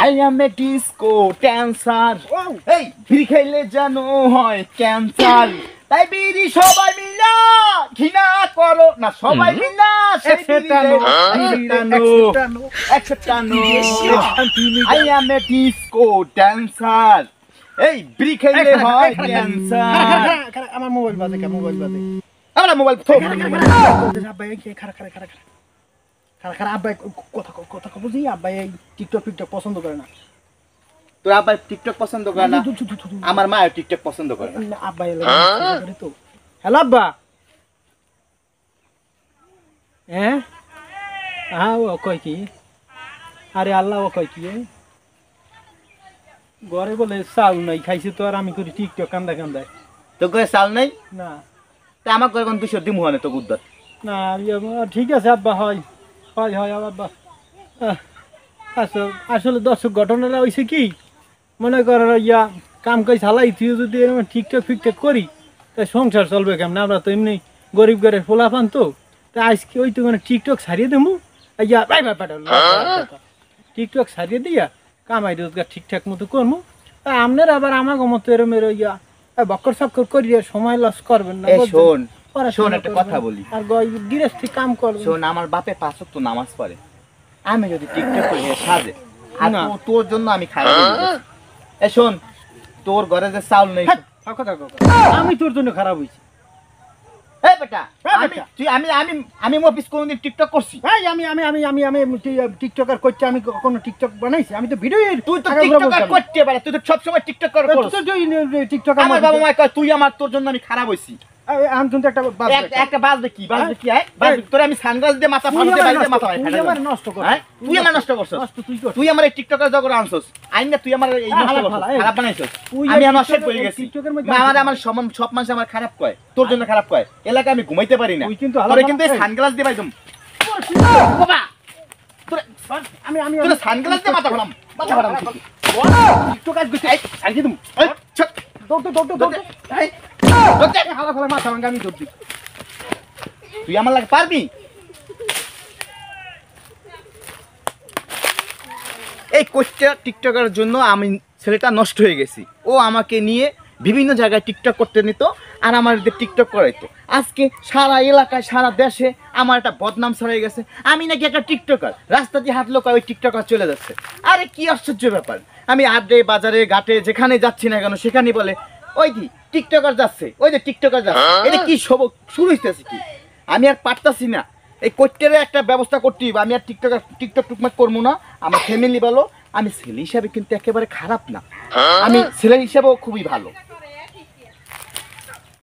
I am a disco dancer. এই বিড়ি খাইলে জানো হয় ক্যান্সার, তাই বিড়ি সবাই মিলা ঘৃণা করো না, সবাই মিলা I am a disco dancer. এই বিড়ি খাইলে হয় ক্যান্সার। আমার মোবাইল বাজে কে মোবাইল বাজে আমরা মোবাইল আব্বাই খারা খারা খারা খারা খারা আব্বাই কথা বুঝি আব্বাই টিকটক টিকটক পছন্দ করে না। তোর আব্বাই টিকটক পছন্দ করে না, আমার মা টিকটক পছন্দ করে না। আব্বাই তো হ্যালো আব্বা। হ্যাঁ হ্যাঁ ও কয় কি? আরে আল্লাহ ও কয় কি ঘরে বলে চাল নাই খাইছে তো আর আমি করি টিকটক কান্দা কান্দায়। তো করে চাল নাই না তা আমার করে কোন 200 দিমু হনে তো গুদ্দার না ঠিক আছে আব্বা হয় হয় হয় আব্বা। আসলে দর্শক ঘটনাটা হয়েছে কি মনে করো ইয়া কাম কাজ চালাই তুই যদি এরকম ঠিকঠাক ফিকঠাক করি তাই সংসার চলবে কেমন? আমরা তো এমনি গরিব ঘরের ফোলা পান তো তাই আজকে ওই তো মানে টিকটক ছাড়িয়ে দেবো ইয়া টিকটক ছাড়িয়ে দিয়া কামাই রোজগার ঠিকঠাক মতো করবো। আপনার আবার আমাকে মতো এরম ইয়া বক্কর চক্কর করিয়া সময় লস করবেন না। শোন শোন একটা কথা বলি, আর গৃহস্থী কাম করবেন। শোন আমার বাপে 5 ওয়াক্ত নামাজ পড়ে, আমি যদি টিকটক করি সাজে আর তোর জন্য আমি খারাপ হয়ে যাচ্ছি। এ শোন তোর ঘরে যে চাউল নেই, আমি তোর জন্য খারাপ হয়েছি। এই বেটা তুই আমি অফিস কোনদিন টিকটক করছি? আমি টিকটকার করছি, আমি কোনো টিকটক বানাইছি? আমি তো ভিডিও তুই তো টিকটকার করতে পারে, তুই তো সব সময় টিকটক কর। টিকটক আমার বাবা মা কয় তুই আমার তোর জন্য আমি খারাপ হইছি। আমি কিন্তু একটা বাজবে কি বাজবে কি আয় বাজবে তোর আমি সানগ্লাস দিয়ে মাথা ফাড়তে বাইরে মাথা হয় তুই আমার নষ্ট কর। তুই আমার নষ্ট করছস, তুই আমার এই টিকটকার জগৎ আনছস আইন না, তুই আমার এই নষ্ট করছস, খারাপ বানাইছস। আমি আমার নষ্ট করে গেছি, আমার সব মানুষ আমার খারাপ কয়, তোর জন্য খারাপ কয়। এলাকায় আমি ঘুমাইতে পারি না, তোরে কিন্তু এই সানগ্লাস দিয়ে বাইদম বাবা তোর আমি তোর সানগ্লাস দিয়ে মাথা ফাড়াম টিকটকার গেছি। এই সাইকে দম এই ছক দৌড় এই মাথা ভাঙা আমি দৌড় দিই। তুই আমার লাগে পারবি? এই কোচটা টিকটকের জন্য আমি ছেলেটা নষ্ট হয়ে গেছি। ও আমাকে নিয়ে বিভিন্ন জায়গায় টিকটক করতে নিত আর আমার টিকটক করাইতো। আজকে সারা এলাকায় সারা দেশে আমার একটা বদনাম ছড়িয়ে গেছে, আমি নাকি একটা টিকটকার। রাস্তা দিয়ে হাঁটলো ওই টিকটকার চলে যাচ্ছে। আরে কি আশ্চর্য ব্যাপার! আমি আড্ডে বাজারে ঘাটে যেখানে যাচ্ছি না কেন সেখানে বলে ওই কি টিকটকার যাচ্ছে, ওই যে টিকটকার যাচ্ছে। এটা কি শুরু হইতেছে কি? আমি আর পারতাছি না, এই কোটটারে একটা ব্যবস্থা করতে হবে। আমি আর টিকটক টুকমাক করবো না। আমার ফ্যামিলি বলো, আমি ছেলে হিসাবে কিন্তু একেবারে খারাপ না, আমি ছেলে হিসাবেও খুবই ভালো।